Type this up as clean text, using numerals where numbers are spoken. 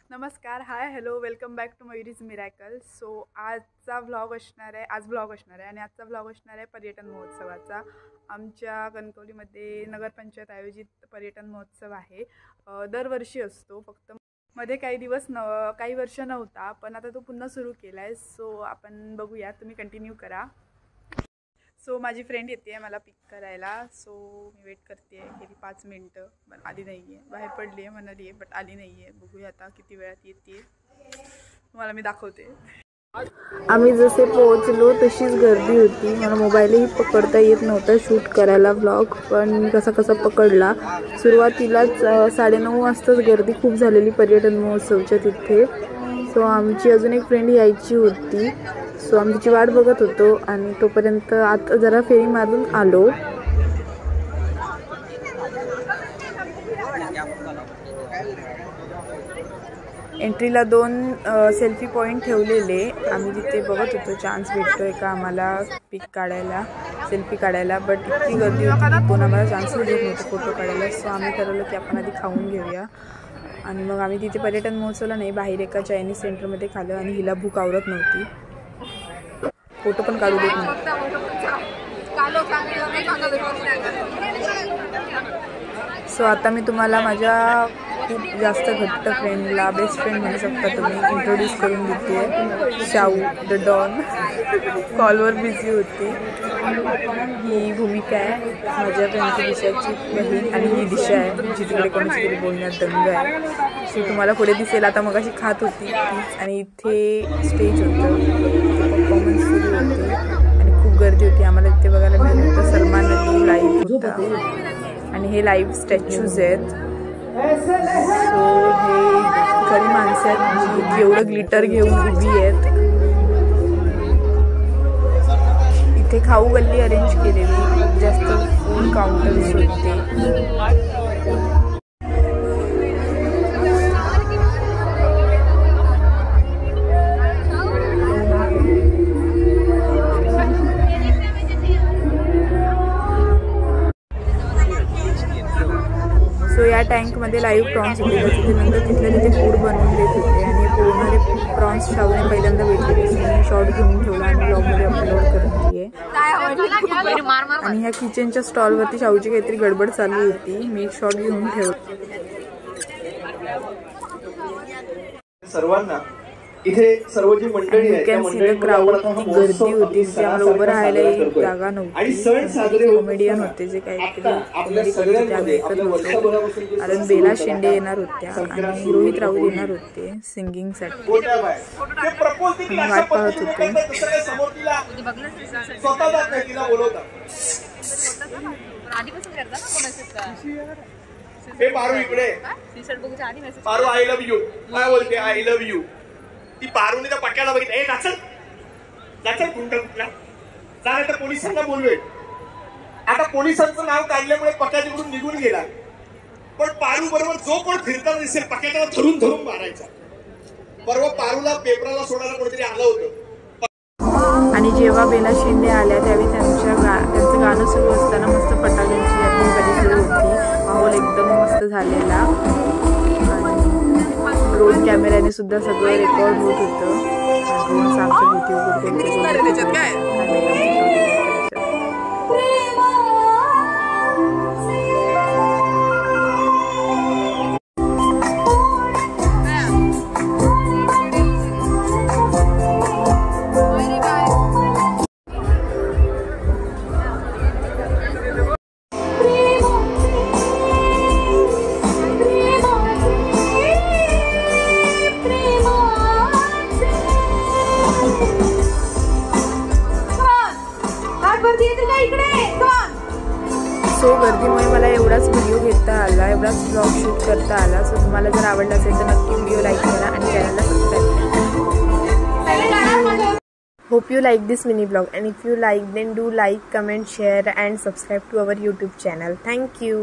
नमस्कार, hi, hello, welcome back to Mayuri's miracle. So आज blog असणार आहे आणि आजचा ब्लॉग असणार आहे पर्यटन महोत्सवाचा. आमच्या कणकवलीमध्ये नगरपंचायत आयोजित पर्यटन महोत्सव आहे. दरवर्षी असतो, फक्त मध्ये काही वर्ष नव्हता, पण आता तो पुन्हा सुरू केला आहे. सो आपण बघूया, तुम्ही कंटिन्यू करा. सो माझी फ्रेंड येते मला पिक करायला. सो मी वेट करते आहे, गेली 5 मिनटं, पण आली नाही आहे. बाहेर पडली आहे म्हणाली आहे, बट आली नाही आहे. बघूया आता किती वेळात येते, तुम्हाला मी दाखवते. आम्ही जसे पोहोचलो तशीच गर्दी होती. मला मोबाईलही पकडता येत नव्हता शूट करायला व्लॉग, पण मी कसा पकडला. सुरुवातीलाच 9:30 वाजताच गर्दी खूप झालेली पर्यटन महोत्सवच्या तिथे. सो आमची अजून एक फ्रेंड यायची होती. सो आम्ही तिची वाट बघत होतो आणि तोपर्यंत आत जरा फेरी मारून आलो. एंट्रीला 2 सेल्फी पॉईंट ठेवलेले. आम्ही तिथे बघत होतो चान्स भेटतोय का आम्हाला पिक काढायला, सेल्फी काढायला, बट इतकी गर्दी होती की कोण आम्हाला चान्स देत नव्हतं फोटो काढायला. सो आम्ही ठरवलं की आपण आधी खाऊन घेऊया आणि मग आम्ही तिथे पर्यटन महोत्सवला नाही, बाहेर एका चायनीज सेंटरमध्ये खाल्लं आणि हिला भूक आवरत नव्हती, फोटो पण काढू देत नव्हती. सो आता मी तुम्हाला माझ्या खूप जास्त घट्ट फ्रेंडला, बेस्ट फ्रेंड म्हणू शकता तुम्ही, इंट्रोड्यूस करून देते. शाऊ द डॉन कॉलवर बिझी होती. ही भूमिका आहे, माझ्या फ्रेंडची दिशाची बहीण, आणि ही दिशा आहे जी तिकडे कोणाची तरी बोलण्यात दंग आहे. सो तुम्हाला पुढे दिसेल. आता मग अशी खात होती तीच, आणि इथे स्टेज होतं, परफॉर्मन्स सुरू होते आणि खूप गर्दी होती. आम्हाला तिथे बघायला मिळालं होतं सलमान अली लाईव्ह होता आणि हे लाईव्ह स्टॅच्यूज आहेत. सो हे खरी माणसं आहेत जी एवढं ग्लिटर घेऊन उभी आहेत. इथे खाऊ गल्ली अरेंज केलेली, खूप जास्त फूड काउंटर्स होते. सो या टँकमध्ये लाईव्ह प्रॉन्स होते, त्याच्यानंतर तिथे फूड बनवून देत होते आणि पूर्ण प्रॉन्स शाहूने पहिल्यांदा भेटले. शॉर्ट घेऊन ठेवला आणि ब्लॉगमध्ये अपलोड करते. आणि ह्या किचनच्या स्टॉलवरती शाहूची काहीतरी गडबड चालू होती. मी एक शॉर्ट घेऊन ठेवला. सर्वांना इथे सर्व जी मंडळी आहे त्या मंडळींना गर्दी होती, त्यामुळे उभं राहायला जागा नव्हती. कॉमेडियन होते जे काहीतरी कॉमेडी करत होते, आम्ही ऐकत होतो. कारण बेला शेंडे येणार होत्या आणि रोहित राऊत येणार होते सिंगिंगसाठी. मी वाट पाहत होतो. पारू इकडे, पारू आय लव्ह यू, काय बोलते आय लव्ह यू. ती पारूने त्या पट्ट्याला बघितलं, ए नाचल कुंट कुठला जा, नाही तर पोलिसांना बोलवेल. आता पोलिसांचं नाव काढल्यामुळे पक्या तिकडून निघून गेला, पण पारू बरोबर जो कोण फिरताना दिसेल पक्या त्याला धरून मारायचा. परवा पारूला पेपराला सोडायला कोणीतरी आलं होतं. आणि जेव्हा बेला शेंडे आल्या त्यावेळी त्यांचं गाणं सुरू असताना मस्त फटाक्यांची आतषबाजी सुरू होती. माहोल एकदम मस्त झालेला. ड्रोन कॅमेऱ्याने सुद्धा सगळं रेकॉर्ड होत होतं. ड्रोन आमच्या सो गर्दीमुळे मला एवढाच व्हिडिओ घेता आला, एवढाच ब्लॉग शूट करता आला. सो तुम्हाला जर आवडला असेल तर नक्की व्हिडिओ लाईक करा आणि चॅनलला सबस्क्राईब करा. Hope you like this mini blog, and if you like then do like, comment, share and subscribe to our YouTube channel. Thank you.